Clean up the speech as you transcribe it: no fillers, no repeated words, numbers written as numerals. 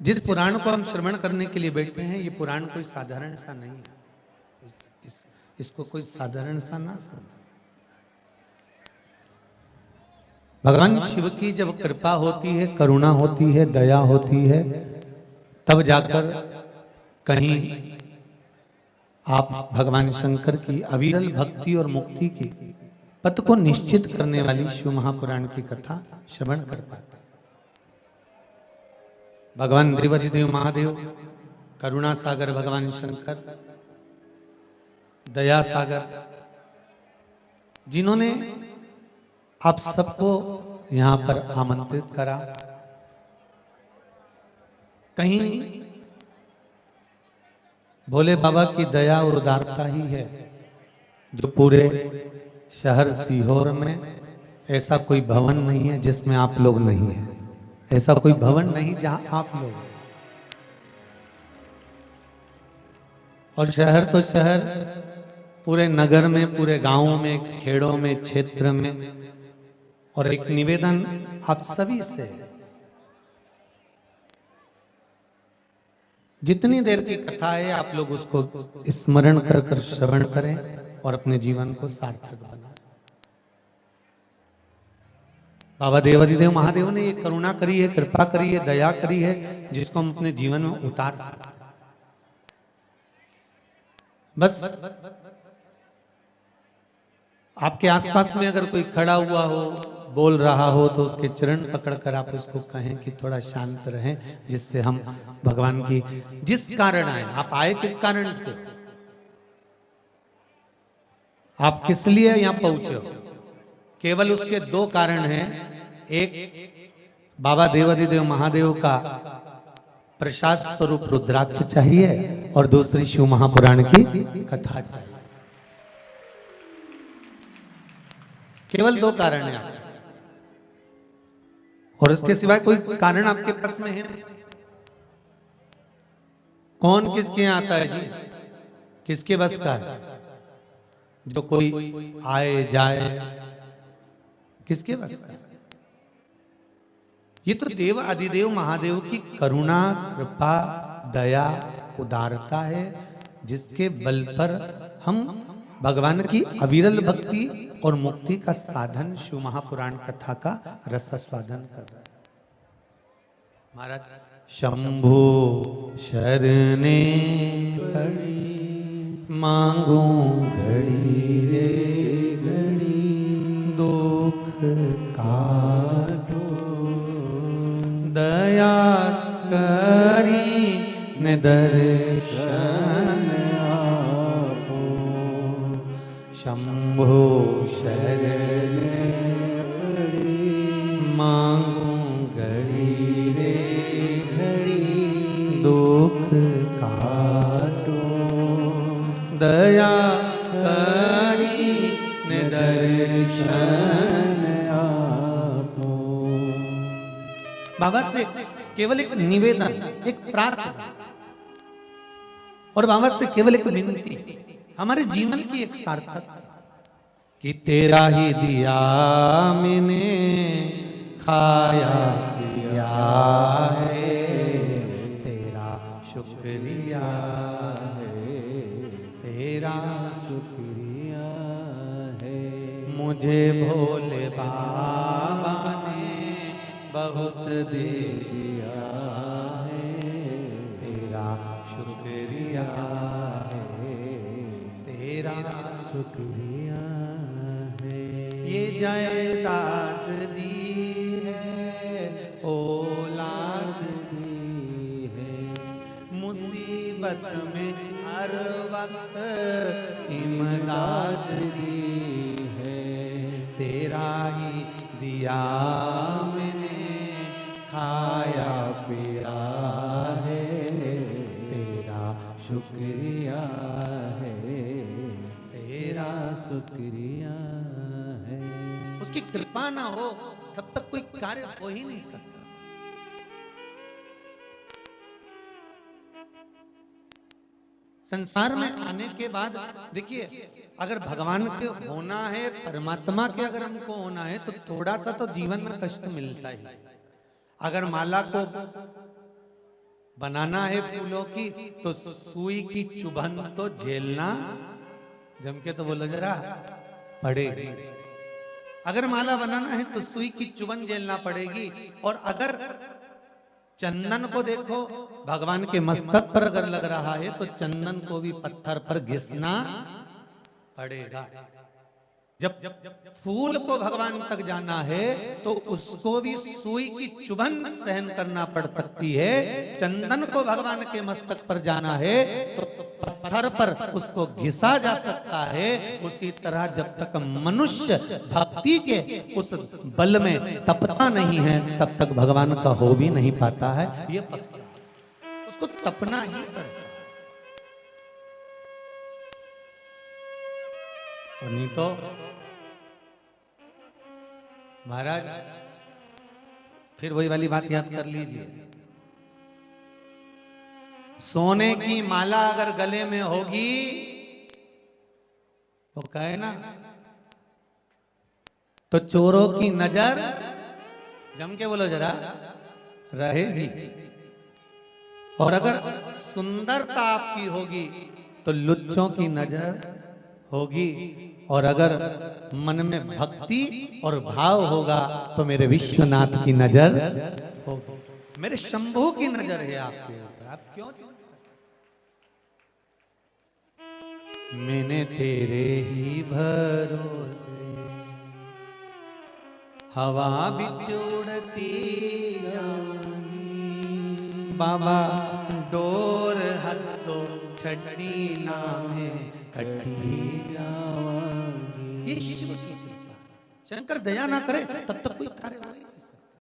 जिस पुराण को हम श्रवण करने के लिए बैठे हैं, ये पुराण कोई साधारण सा नहीं है। इसको कोई साधारण सा ना समझो। भगवान शिव की जब कृपा होती है, करुणा होती है, दया होती है, तब जाकर कहीं आप भगवान शंकर की अविरल भक्ति और मुक्ति की पथ को निश्चित करने वाली शिव महापुराण की कथा श्रवण कर पाते। भगवान देवाधिदेव महादेव, करुणा सागर भगवान शंकर, दया सागर, जिन्होंने आप सबको यहां पर आमंत्रित करा, कहीं भोले बाबा की दया और उदारता ही है जो पूरे शहर सीहोर में ऐसा कोई भवन नहीं है जिसमें आप लोग नहीं हैं। ऐसा कोई भवन नहीं जहां आप लोग, और शहर तो शहर, पूरे नगर में, पूरे गांवों में, खेड़ों में, क्षेत्र में। और एक निवेदन आप सभी से, जितनी देर की कथा है आप लोग उसको स्मरण कर कर श्रवण करें और अपने जीवन को सार्थक बनाएं। बाबा देवाधिदेव महादेव ने ये करुणा करी है, कृपा करी है, दया करी है, जिसको हम अपने जीवन में उतार सकते हैं। बस आपके आसपास में अगर कोई खड़ा हुआ हो, बोल रहा हो, तो उसके चरण पकड़कर आप उसको कहें कि थोड़ा शांत रहें, जिससे हम भगवान की, जिस कारण आए, आप आए किस कारण से, आप किस लिए यहां पहुंचे हो, केवल उसके दो कारण हैं। एक, बाबा देवाधिदेव महादेव का प्रसाद स्वरूप रुद्राक्ष चाहिए, और दूसरी शिव महापुराण की कथा चाहिए। केवल दो कारण हैं आपके, और इसके सिवाय कोई कारण आपके पास में है नहीं। कौन किसके यहाँ आता है जी, किसके बस का है जो कोई आए जाए, किसके बस का? ये तो देव अधिदेव महादेव की करुणा, कृपा, दया, उदारता है, जिसके बल पर हम भगवान की अविरल भक्ति और मुक्ति का साधन शिव महापुराण कथा का रसास्वादन कर रहे हैं। महाराज, शंभु शरणे घड़ी मांगू घड़ी रे घड़ी, दुख काटो दया करी ने दर्शन आपो, शंभु शरणे पड़ी मांगू घड़ी रे घड़ी, दुख काटो दया करी ने दर्शन आपो। बाबा से केवल एक निवेदन, एक प्रार्थना, और बाबा से केवल एक विनती, हमारे जीवन की एक सार्थक, कि तेरा ही दिया मैंने खाया पिया है, तेरा शुक्रिया है, तेरा शुक्रिया है। मुझे भोले बाबा ने बहुत दे दिया है, तेरा शुक्रिया है, तेरा शुक्रिया है। ये जायदाद दी है, औलाद दी है, मुसीबत में हर वक्त इमदाद दी है, तेरा ही दिया मैंने खाया पिया है, तेरा शुक्रिया है, तेरा शुक्रिया है। उसकी कृपा ना हो तब तक कोई कार्य हो ही नहीं सकता। संसार में आने के बाद देखिए, अगर भगवान के होना है, परमात्मा के अगर हमको होना है, तो थोड़ा सा तो जीवन में कष्ट मिलता ही। अगर माला को बनाना है फूलों की तो सुई की चुभन तो झेलना जम के तो बोलो जरा पड़ेगी। अगर माला बनाना है तो सुई की चुभन झेलना पड़ेगी। और अगर चंदन को देखो, भगवान के मस्तक पर अगर लग रहा है तो चंदन को भी पत्थर पर घिसना पड़ेगा। जब फूल को भगवान तक जाना है तो उसको भी सुई की चुभन सहन करना पड़ सकती है। चंदन को भगवान के मस्तक पर जाना है तो पत्थर पर उसको घिसा जा सकता है। उसी तरह जब तक मनुष्य भक्ति के उस बल में तपता नहीं है तब तक भगवान का हो भी नहीं पाता है। ये पक्का, उसको तपना ही पड़ता। और नहीं तो महाराज फिर वही वाली बात याद कर लीजिए, सोने की माला अगर गले में होगी तो कहे ना तो चोरों की नजर जम के बोलो जरा रहेगी। और अगर सुंदरता आपकी होगी तो लुच्चों की नजर होगी। और अगर मन में भक्ति और भाव होगा तो मेरे विश्वनाथ की नजर होगी, मेरे शंभू की नजर है आपके ऊपर। आप क्यों? मैंने तेरे ही भरोसे हवा बिछोड़ती बाबा डोर हथो छड़ी नामे कटी जावांगी। शंकर दया ना करे तब तक कोई कार्य